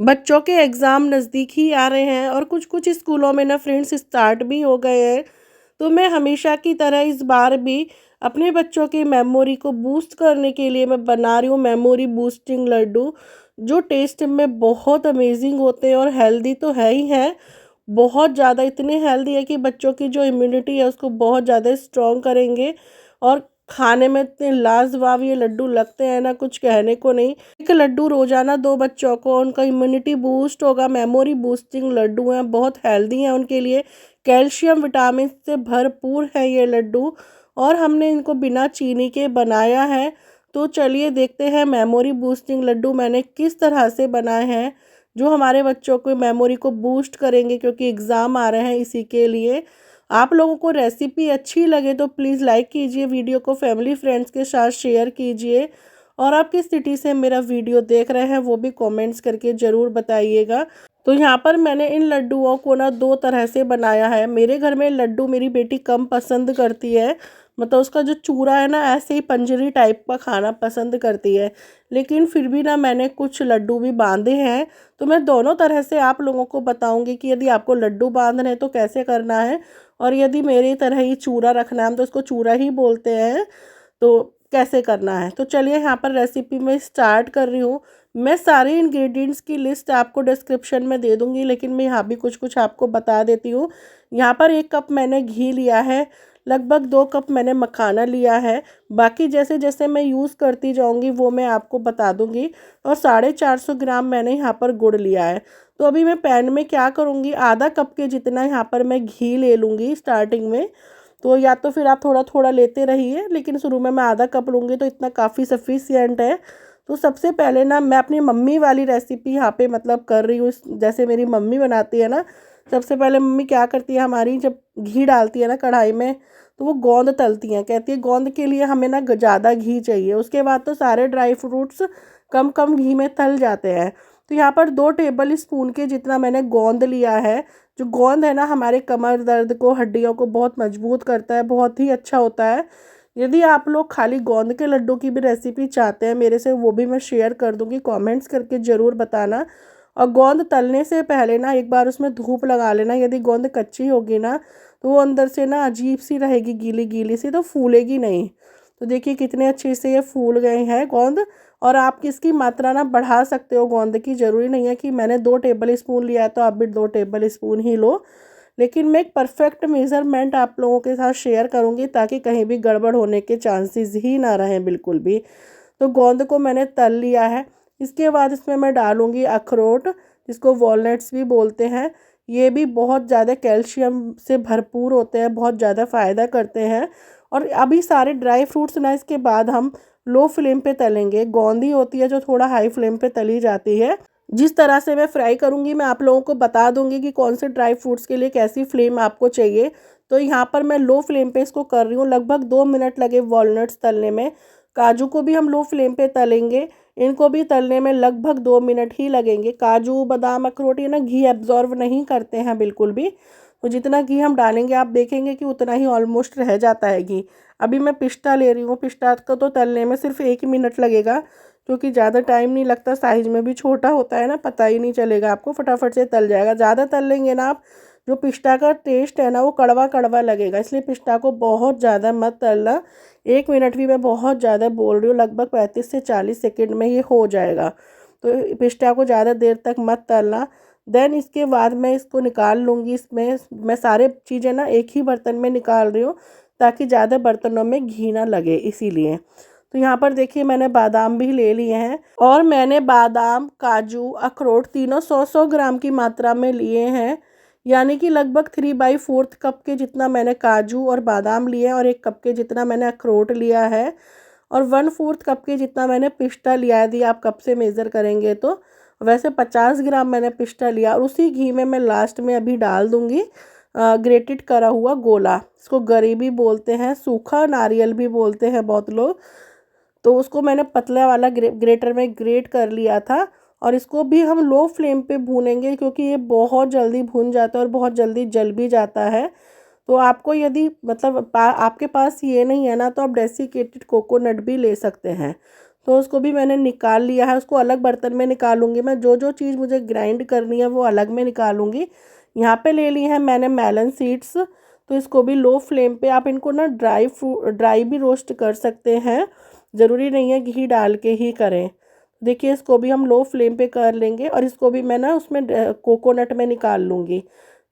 बच्चों के एग्ज़ाम नज़दीक ही आ रहे हैं और कुछ कुछ स्कूलों में ना फ्रेंड्स स्टार्ट भी हो गए हैं। तो मैं हमेशा की तरह इस बार भी अपने बच्चों की मेमोरी को बूस्ट करने के लिए मैं बना रही हूँ मेमोरी बूस्टिंग लड्डू, जो टेस्ट में बहुत अमेजिंग होते हैं और हेल्दी तो है ही है। बहुत ज़्यादा इतने हेल्दी है कि बच्चों की जो इम्यूनिटी है उसको बहुत ज़्यादा स्ट्रॉन्ग करेंगे। और खाने में इतने लाजवाब ये लड्डू लगते हैं ना, कुछ कहने को नहीं। एक लड्डू रोजाना दो बच्चों को, उनका इम्यूनिटी बूस्ट होगा। मेमोरी बूस्टिंग लड्डू हैं, बहुत हेल्दी हैं उनके लिए। कैल्शियम विटामिन से भरपूर है ये लड्डू और हमने इनको बिना चीनी के बनाया है। तो चलिए देखते हैं मेमोरी बूस्टिंग लड्डू मैंने किस तरह से बनाए हैं, जो हमारे बच्चों को मेमोरी को बूस्ट करेंगे, क्योंकि एग्ज़ाम आ रहे हैं इसी के लिए। आप लोगों को रेसिपी अच्छी लगे तो प्लीज़ लाइक कीजिए, वीडियो को फैमिली फ्रेंड्स के साथ शेयर कीजिए और आप किस सिटी से मेरा वीडियो देख रहे हैं वो भी कमेंट्स करके ज़रूर बताइएगा। तो यहाँ पर मैंने इन लड्डुओं को ना दो तरह से बनाया है। मेरे घर में लड्डू मेरी बेटी कम पसंद करती है, मतलब उसका जो चूरा है ना ऐसे ही पंजरी टाइप का खाना पसंद करती है। लेकिन फिर भी ना मैंने कुछ लड्डू भी बांधे हैं, तो मैं दोनों तरह से आप लोगों को बताऊंगी कि यदि आपको लड्डू बांधने हैं तो कैसे करना है, और यदि मेरी तरह ही चूरा रखना है, तो उसको चूरा ही बोलते हैं, तो कैसे करना है। तो चलिए यहाँ पर रेसिपी में स्टार्ट कर रही हूँ। मैं सारे इंग्रेडिएंट्स की लिस्ट आपको डिस्क्रिप्शन में दे दूँगी, लेकिन मैं यहाँ भी कुछ कुछ आपको बता देती हूँ। यहाँ पर 1 कप मैंने घी लिया है, लगभग 2 कप मैंने मखाना लिया है। बाकी जैसे जैसे मैं यूज़ करती जाऊँगी वो मैं आपको बता दूँगी। और 450 ग्राम मैंने यहाँ पर गुड़ लिया है। तो अभी मैं पैन में क्या करूँगी, आधा कप के जितना यहाँ पर मैं घी ले लूँगी स्टार्टिंग में। तो या तो फिर आप थोड़ा थोड़ा लेते रहिए, लेकिन शुरू में मैं आधा कप लूँगी तो इतना काफ़ी सफिशियंट है। तो सबसे पहले ना मैं अपनी मम्मी वाली रेसिपी यहाँ पे मतलब कर रही हूँ, जैसे मेरी मम्मी बनाती है ना। सबसे पहले मम्मी क्या करती है हमारी, जब घी डालती है ना कढ़ाई में, तो वो गोंद तलती हैं। कहती है गोंद के लिए हमें ना ज़्यादा घी चाहिए। उसके बाद तो सारे ड्राई फ्रूट्स कम कम घी में तल जाते हैं। तो यहाँ पर 2 टेबल स्पून के जितना मैंने गोंद लिया है। जो गोंद है ना हमारे कमर दर्द को, हड्डियों को बहुत मजबूत करता है, बहुत ही अच्छा होता है। यदि आप लोग खाली गोंद के लड्डू की भी रेसिपी चाहते हैं मेरे से, वो भी मैं शेयर कर दूंगी, कमेंट्स करके ज़रूर बताना। और गोंद तलने से पहले ना एक बार उसमें धूप लगा लेना। यदि गोंद कच्ची होगी ना तो वो अंदर से ना अजीब सी रहेगी, गीली गीली सी, तो फूलेगी नहीं। तो देखिए कितने अच्छे से ये फूल गए हैं गोंद। और आप इसकी मात्रा ना बढ़ा सकते हो गोंद की, ज़रूरी नहीं है कि मैंने 2 टेबल स्पून लिया तो आप भी 2 टेबल स्पून ही लो। लेकिन मैं एक परफेक्ट मेज़रमेंट आप लोगों के साथ शेयर करूंगी ताकि कहीं भी गड़बड़ होने के चांसेस ही ना रहें बिल्कुल भी। तो गोंद को मैंने तल लिया है। इसके बाद इसमें मैं डालूंगी अखरोट, जिसको वॉलनट्स भी बोलते हैं। ये भी बहुत ज़्यादा कैल्शियम से भरपूर होते हैं, बहुत ज़्यादा फ़ायदा करते हैं। और अभी सारे ड्राई फ्रूट्स ना इसके बाद हम लो फ्लेम पे तलेंगे। गोंदी होती है जो थोड़ा हाई फ्लेम पे तली जाती है। जिस तरह से मैं फ्राई करूँगी मैं आप लोगों को बता दूँगी कि कौन से ड्राई फ्रूट्स के लिए कैसी फ्लेम आपको चाहिए। तो यहाँ पर मैं लो फ्लेम पे इसको कर रही हूँ। लगभग 2 मिनट लगे वॉलनट्स तलने में। काजू को भी हम लो फ्लेम पे तलेंगे, इनको भी तलने में लगभग 2 मिनट ही लगेंगे। काजू बादाम अखरोट ये ना घी एब्जॉर्व नहीं करते हैं बिल्कुल भी। तो जितना घी हम डालेंगे आप देखेंगे कि उतना ही ऑलमोस्ट रह जाता है घी। अभी मैं पिस्ता ले रही हूँ। पिस्ता को तो तलने में सिर्फ 1 मिनट लगेगा, क्योंकि ज़्यादा टाइम नहीं लगता, साइज़ में भी छोटा होता है ना, पता ही नहीं चलेगा आपको, फटाफट से तल जाएगा। ज़्यादा तल लेंगे ना आप, जो पिस्ता का टेस्ट है ना वो कड़वा कड़वा लगेगा, इसलिए पिस्ता को बहुत ज़्यादा मत तलना। 1 मिनट भी मैं बहुत ज़्यादा बोल रही हूँ, लगभग 35 से 40 सेकेंड में ये हो जाएगा। तो पिस्ता को ज़्यादा देर तक मत तलना। देन इसके बाद मैं इसको निकाल लूँगी। इसमें मैं सारे चीज़ें ना एक ही बर्तन में निकाल रही हूँ ताकि ज़्यादा बर्तनों में घी ना लगे, इसीलिए। तो यहाँ पर देखिए मैंने बादाम भी ले लिए हैं, और मैंने बादाम काजू अखरोट तीनों 100-100 ग्राम की मात्रा में लिए हैं। यानी कि लगभग 3/4 कप के जितना मैंने काजू और बादाम लिए हैं, और 1 कप के जितना मैंने अखरोट लिया है, और 1/4 कप के जितना मैंने पिस्ता लिया है। यदि आप कप से मेज़र करेंगे तो वैसे 50 ग्राम मैंने पिस्ता लिया। और उसी घी में मैं लास्ट में अभी डाल दूँगी ग्रेटेड करा हुआ गोला। इसको गरी भी बोलते हैं, सूखा नारियल भी बोलते हैं बहुत लोग। तो उसको मैंने पतला वाला ग्रेटर में ग्रेट कर लिया था। और इसको भी हम लो फ्लेम पे भूनेंगे, क्योंकि ये बहुत जल्दी भून जाता है और बहुत जल्दी जल भी जाता है। तो आपको यदि मतलब आपके पास ये नहीं है ना, तो आप डेसिकेटेड कोकोनट भी ले सकते हैं। तो उसको भी मैंने निकाल लिया है। उसको अलग बर्तन में निकालूंगी मैं, जो जो चीज़ मुझे ग्राइंड करनी है वो अलग में निकालूंगी। यहाँ पे ले ली है मैंने मेलन सीड्स, तो इसको भी लो फ्लेम पे आप इनको ना ड्राई भी रोस्ट कर सकते हैं, ज़रूरी नहीं है घी डाल के ही करें। देखिए इसको भी हम लो फ्लेम पे कर लेंगे और इसको भी मैं ना उसमें कोकोनट में निकाल लूँगी,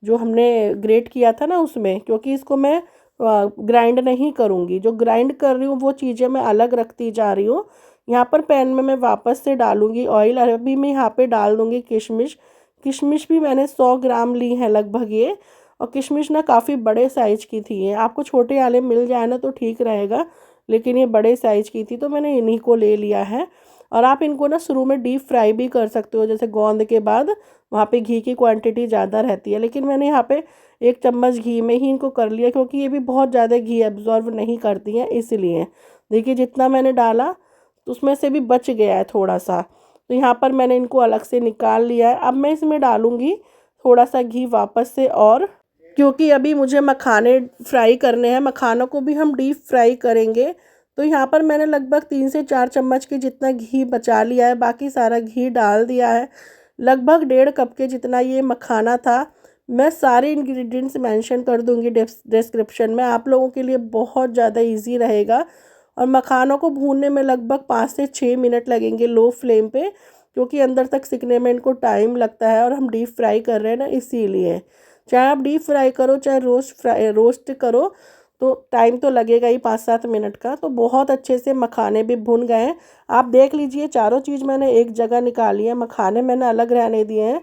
जो हमने ग्रेट किया था ना उसमें, क्योंकि इसको मैं ग्राइंड नहीं करूँगी। जो ग्राइंड कर रही हूँ वो चीज़ें मैं अलग रखती जा रही हूँ। यहाँ पर पैन में मैं वापस से डालूँगी ऑयल, और अभी मैं यहाँ पे डाल दूँगी किशमिश। किशमिश भी मैंने 100 ग्राम ली है लगभग ये, और किशमिश ना काफ़ी बड़े साइज़ की थी ये। आपको छोटे वाले मिल जाए ना तो ठीक रहेगा, लेकिन ये बड़े साइज़ की थी तो मैंने इन्हीं को ले लिया है। और आप इनको ना शुरू में डीप फ्राई भी कर सकते हो, जैसे गोंद के बाद वहाँ पे घी की क्वांटिटी ज़्यादा रहती है, लेकिन मैंने यहाँ पे 1 चम्मच घी में ही इनको कर लिया, क्योंकि ये भी बहुत ज़्यादा घी एब्जॉर्व नहीं करती हैं इसलिए। देखिए जितना मैंने डाला तो उसमें से भी बच गया है थोड़ा सा, तो यहाँ पर मैंने इनको अलग से निकाल लिया है। अब मैं इसमें डालूँगी थोड़ा सा घी वापस से, और क्योंकि अभी मुझे मखाने फ्राई करने हैं, मखानों को भी हम डीप फ्राई करेंगे। तो यहाँ पर मैंने लगभग 3 से 4 चम्मच के जितना घी बचा लिया है, बाकी सारा घी डाल दिया है। लगभग 1.5 कप के जितना ये मखाना था। मैं सारे इंग्रेडिएंट्स मेंशन कर दूँगी डिस्क्रिप्शन में, आप लोगों के लिए बहुत ज़्यादा इजी रहेगा। और मखानों को भूनने में लगभग 5 से 6 मिनट लगेंगे लो फ्लेम पे, क्योंकि अंदर तक सिकने में इनको टाइम लगता है और हम डीप फ्राई कर रहे हैं ना इसीलिए। चाहे आप डीप फ्राई करो चाहे रोस्ट करो, तो टाइम तो लगेगा ही 5-7 मिनट का। तो बहुत अच्छे से मखाने भी भुन गए हैं। आप देख लीजिए चारों चीज़ मैंने एक जगह निकाली है, मखाने मैंने अलग रहने दिए हैं,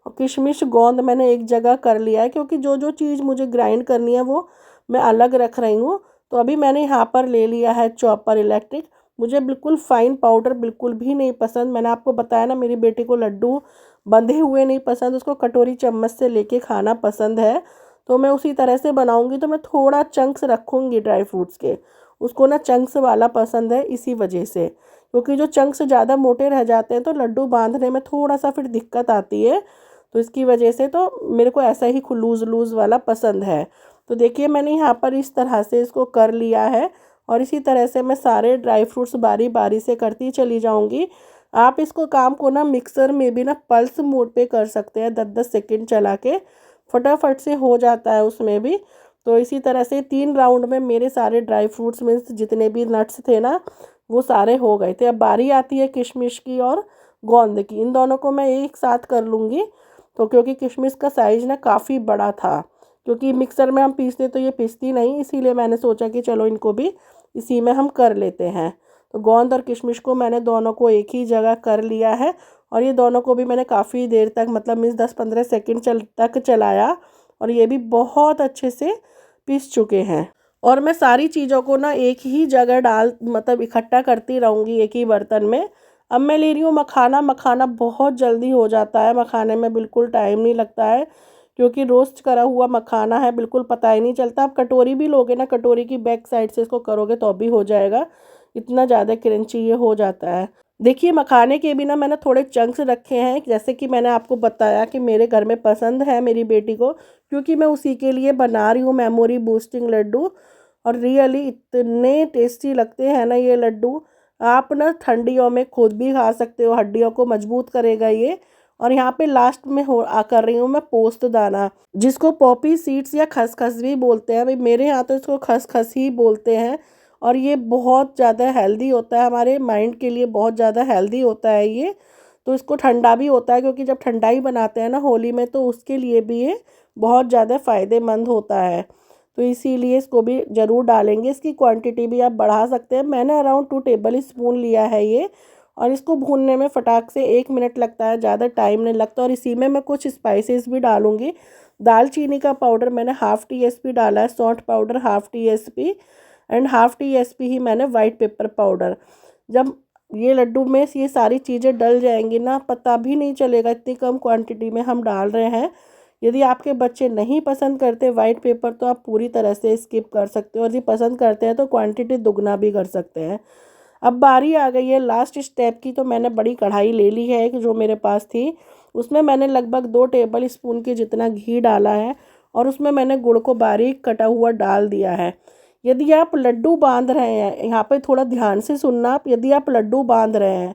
और किशमिश गोंद मैंने एक जगह कर लिया है, क्योंकि जो जो चीज़ मुझे ग्राइंड करनी है वो मैं अलग रख रही हूँ। तो अभी मैंने यहाँ पर ले लिया है चॉपर इलेक्ट्रिक। मुझे बिल्कुल फाइन पाउडर बिल्कुल भी नहीं पसंद। मैंने आपको बताया ना मेरी बेटी को लड्डू बंधे हुए नहीं पसंद, उसको कटोरी चम्मच से लेके खाना पसंद है। तो मैं उसी तरह से बनाऊंगी, तो मैं थोड़ा चंक्स रखूंगी ड्राई फ्रूट्स के, उसको ना चंक्स वाला पसंद है इसी वजह से। क्योंकि जो चंक्स ज़्यादा मोटे रह जाते हैं तो लड्डू बांधने में थोड़ा सा फिर दिक्कत आती है, तो इसकी वजह से तो मेरे को ऐसा ही लूज़ लूज़ वाला पसंद है। तो देखिए मैंने यहाँ पर इस तरह से इसको कर लिया है, और इसी तरह से मैं सारे ड्राई फ्रूट्स बारी बारी से करती चली जाऊँगी। आप इसको काम को ना मिक्सर में भी ना पल्स मोड पे कर सकते हैं, 10-10 सेकंड चला के फटाफट से हो जाता है उसमें भी। तो इसी तरह से 3 राउंड में मेरे सारे ड्राई फ्रूट्स में जितने भी नट्स थे ना वो सारे हो गए थे। अब बारी आती है किशमिश की और गोंद की, इन दोनों को मैं एक साथ कर लूँगी। तो क्योंकि किशमिश का साइज़ ना काफ़ी बड़ा था, क्योंकि मिक्सर में हम पीसते तो ये पीसती नहीं, इसीलिए मैंने सोचा कि चलो इनको भी इसी में हम कर लेते हैं। तो गोंद और किशमिश को मैंने दोनों को एक ही जगह कर लिया है, और ये दोनों को भी मैंने काफ़ी देर तक मतलब मीन्स 10-15 सेकंड तक चलाया, और ये भी बहुत अच्छे से पीस चुके हैं। और मैं सारी चीज़ों को ना एक ही जगह मतलब इकट्ठा करती रहूँगी एक ही बर्तन में। अब मैं ले रही हूँ मखाना। मखाना बहुत जल्दी हो जाता है, मखाने में बिल्कुल टाइम नहीं लगता है, क्योंकि रोस्ट करा हुआ मखाना है, बिल्कुल पता ही नहीं चलता। आप कटोरी भी लोगे ना, कटोरी की बैक साइड से इसको करोगे तो भी हो जाएगा, इतना ज़्यादा क्रंची ये हो जाता है। देखिए मखाने के भी ना मैंने थोड़े चंक्स रखे हैं, जैसे कि मैंने आपको बताया कि मेरे घर में पसंद है मेरी बेटी को, क्योंकि मैं उसी के लिए बना रही हूँ मेमोरी बूस्टिंग लड्डू। और रियली इतने टेस्टी लगते हैं ना ये लड्डू, आप ना ठंडियों में खुद भी खा सकते हो, हड्डियों को मजबूत करेगा ये। और यहाँ पे लास्ट में कर रही हूँ मैं पोस्त दाना, जिसको पॉपी सीड्स या खसखस भी बोलते हैं। भाई मेरे यहाँ तो इसको खसखस ही बोलते हैं। और ये बहुत ज़्यादा हेल्दी होता है, हमारे माइंड के लिए बहुत ज़्यादा हेल्दी होता है ये। तो इसको ठंडा भी होता है, क्योंकि जब ठंडाई बनाते हैं ना होली में, तो उसके लिए भी ये बहुत ज़्यादा फ़ायदेमंद होता है। तो इसीलिए इसको भी ज़रूर डालेंगे। इसकी क्वांटिटी भी आप बढ़ा सकते हैं। मैंने अराउंड 2 टेबल स्पून लिया है ये, और इसको भूनने में फटाक से 1 मिनट लगता है, ज़्यादा टाइम नहीं लगता। और इसी में मैं कुछ स्पाइसेस भी डालूँगी। दालचीनी का पाउडर मैंने हाफ़ टीस्पून डाला है, सौंठ powder half teaspoon, and half teaspoon ही मैंने वाइट पेपर पाउडर। जब ये लड्डू में ये सारी चीज़ें डल जाएंगी ना, पता भी नहीं चलेगा, इतनी कम क्वांटिटी में हम डाल रहे हैं। यदि आपके बच्चे नहीं पसंद करते वाइट पेपर तो आप पूरी तरह से स्किप कर सकते हो, और यदि पसंद करते हैं तो क्वांटिटी दुगना भी कर सकते हैं। अब बारी आ गई है लास्ट स्टेप की। तो मैंने बड़ी कढ़ाई ले ली है एक, जो मेरे पास थी, उसमें मैंने लगभग 2 टेबल स्पून के जितना घी डाला है, और उसमें मैंने गुड़ को बारीक कटा हुआ डाल दिया है। यदि आप लड्डू बांध रहे हैं, यहाँ पे थोड़ा ध्यान से सुनना आप, यदि आप लड्डू बांध रहे हैं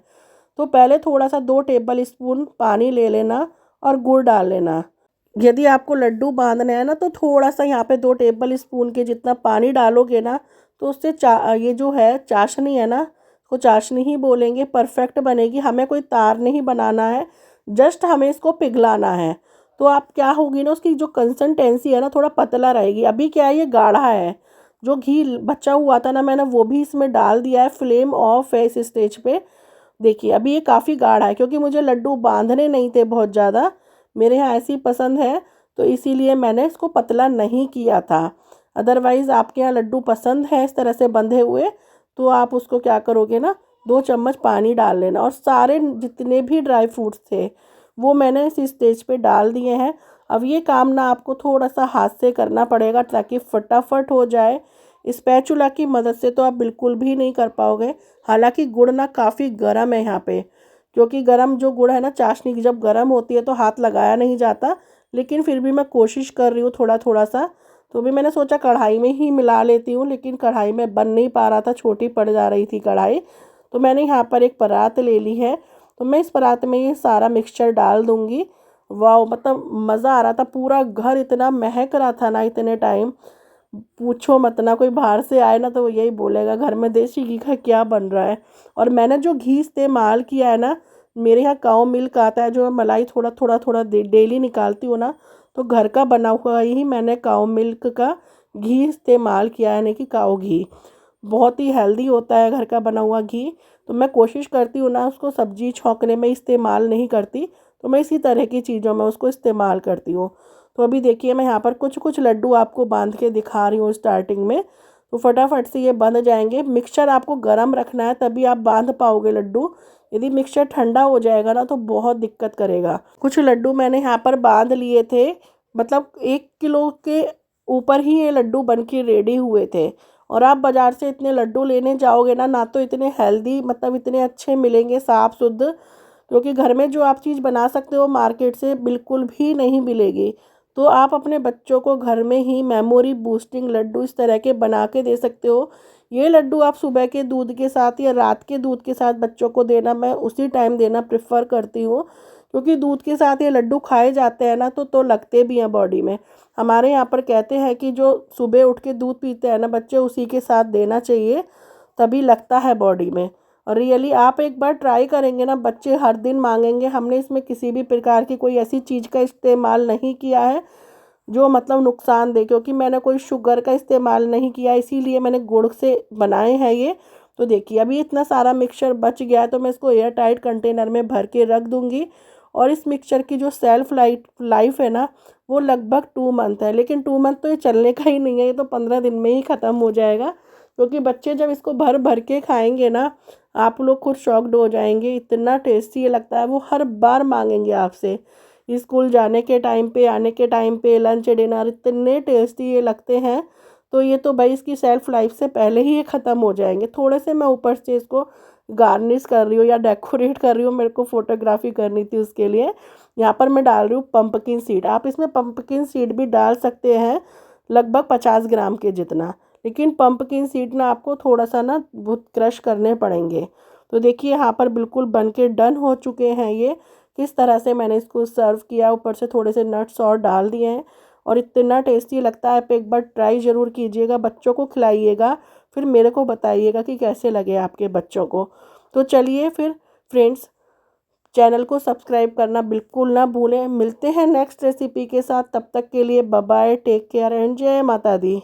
तो पहले थोड़ा सा 2 टेबल स्पून पानी ले लेना और गुड़ डाल लेना। यदि आपको लड्डू बांधना है ना तो थोड़ा सा यहाँ पे 2 टेबल स्पून के जितना पानी डालोगे ना, तो उससे ये जो है चाशनी है ना, को चाशनी ही बोलेंगे, परफेक्ट बनेगी। हमें कोई तार नहीं बनाना है, जस्ट हमें इसको पिघलाना है। तो आप क्या होगी ना, उसकी जो कंसिस्टेंसी है ना थोड़ा पतला रहेगी। अभी क्या है, ये गाढ़ा है। जो घी बचा हुआ था ना मैंने वो भी इसमें डाल दिया है। फ्लेम ऑफ है इस स्टेज पे। देखिए अभी ये काफ़ी गाढ़ा है, क्योंकि मुझे लड्डू बांधने नहीं थे बहुत ज़्यादा, मेरे यहाँ ऐसी पसंद है, तो इसीलिए मैंने इसको पतला नहीं किया था। अदरवाइज़ आपके यहाँ लड्डू पसंद है इस तरह से बंधे हुए, तो आप उसको क्या करोगे ना, 2 चम्मच पानी डाल लेना और सारे जितने भी ड्राई फ्रूट्स थे वो मैंने इस स्टेज पे डाल दिए हैं। अब ये काम ना आपको थोड़ा सा हाथ से करना पड़ेगा ताकि फटाफट हो जाए। स्पैचुला की मदद से तो आप बिल्कुल भी नहीं कर पाओगे। हालांकि गुड़ ना काफ़ी गर्म है यहाँ पे, क्योंकि गर्म जो गुड़ है ना, चाशनी की जब गर्म होती है तो हाथ लगाया नहीं जाता। लेकिन फिर भी मैं कोशिश कर रही हूँ थोड़ा थोड़ा सा। तो भी मैंने सोचा कढ़ाई में ही मिला लेती हूँ, लेकिन कढ़ाई में बन नहीं पा रहा था, छोटी पड़ जा रही थी कढ़ाई। तो मैंने यहाँ पर एक परात ले ली है, तो मैं इस परात में ये सारा मिक्सचर डाल दूँगी। वाह, मतलब मज़ा आ रहा था। पूरा घर इतना महक रहा था ना इतने टाइम, पूछो मत ना। कोई बाहर से आए ना तो वो यही बोलेगा घर में देसी घी का क्या बन रहा है। और मैंने जो घी इस्तेमाल किया है ना, मेरे यहाँ काऊ मिल्क आता है, जो मैं मलाई थोड़ा थोड़ा थोड़ा डेली निकालती हूँ ना, तो घर का बना हुआ ही मैंने काऊ मिल्क का घी इस्तेमाल किया है, यानी कि काऊ घी। बहुत ही हेल्दी होता है घर का बना हुआ घी। तो मैं कोशिश करती हूँ ना उसको सब्जी छौंकने में इस्तेमाल नहीं करती, तो मैं इसी तरह की चीज़ों में उसको इस्तेमाल करती हूँ। तो अभी देखिए मैं यहाँ पर कुछ कुछ लड्डू आपको बांध के दिखा रही हूँ स्टार्टिंग में, तो फटाफट से ये बंध जाएंगे। मिक्सचर आपको गर्म रखना है तभी आप बांध पाओगे लड्डू। यदि मिक्सचर ठंडा हो जाएगा ना तो बहुत दिक्कत करेगा। कुछ लड्डू मैंने यहाँ पर बांध लिए थे, मतलब 1 किलो के ऊपर ही ये लड्डू बन के रेडी हुए थे। और आप बाज़ार से इतने लड्डू लेने जाओगे ना, ना तो इतने हेल्दी, मतलब इतने अच्छे मिलेंगे साफ़ शुद्ध, क्योंकि घर में जो आप चीज़ बना सकते हो मार्केट से बिल्कुल भी नहीं मिलेगी। तो आप अपने बच्चों को घर में ही मेमोरी बूस्टिंग लड्डू इस तरह के बना के दे सकते हो। ये लड्डू आप सुबह के दूध के साथ या रात के दूध के साथ बच्चों को देना, मैं उसी टाइम देना प्रेफर करती हूँ, क्योंकि दूध के साथ ये लड्डू खाए जाते हैं ना तो लगते भी हैं बॉडी में। हमारे यहाँ पर कहते हैं कि जो सुबह उठ के दूध पीते हैं ना बच्चे, उसी के साथ देना चाहिए, तभी लगता है बॉडी में। और रियली आप एक बार ट्राई करेंगे ना, बच्चे हर दिन मांगेंगे। हमने इसमें किसी भी प्रकार की कोई ऐसी चीज़ का इस्तेमाल नहीं किया है जो मतलब नुकसान दे, क्योंकि मैंने कोई शुगर का इस्तेमाल नहीं किया, इसीलिए मैंने गुड़ से बनाए हैं ये। तो देखिए अभी इतना सारा मिक्सचर बच गया है, तो मैं इसको एयर टाइट कंटेनर में भर के रख दूँगी। और इस मिक्सचर की जो सेल्फ लाइफ है ना, वो लगभग 2 मंथ है। लेकिन 2 मंथ तो ये चलने का ही नहीं है, ये तो 15 दिन में ही ख़त्म हो जाएगा। क्योंकि बच्चे जब इसको भर भर के खाएंगे ना, आप लोग खुद शॉक्ड हो जाएंगे, इतना टेस्टी ये लगता है। वो हर बार मांगेंगे आपसे, स्कूल जाने के टाइम पे, आने के टाइम पे, लंच डिनर, इतने टेस्टी ये लगते हैं। तो ये तो भाई इसकी सेल्फ लाइफ से पहले ही ये ख़त्म हो जाएंगे। थोड़े से मैं ऊपर से इसको गार्निश कर रही हूँ या डेकोरेट कर रही हूँ, मेरे को फ़ोटोग्राफी करनी थी उसके लिए। यहाँ पर मैं डाल रही हूँ पंपकिन सीड। आप इसमें पंपकिन सीड भी डाल सकते हैं, लगभग 50 ग्राम के जितना। लेकिन पंपकिन सीड ना आपको थोड़ा सा ना बहुत क्रश करने पड़ेंगे। तो देखिए यहाँ पर बिल्कुल बन के डन हो चुके हैं ये। किस तरह से मैंने इसको सर्व किया, ऊपर से थोड़े से नट्स और डाल दिए हैं, और इतना टेस्टी लगता है। आप एक बार ट्राई ज़रूर कीजिएगा, बच्चों को खिलाइएगा, फिर मेरे को बताइएगा कि कैसे लगे आपके बच्चों को। तो चलिए फिर फ्रेंड्स, चैनल को सब्सक्राइब करना बिल्कुल ना भूलें। मिलते हैं नेक्स्ट रेसिपी के साथ, तब तक के लिए bye bye, take care and जय माता दी।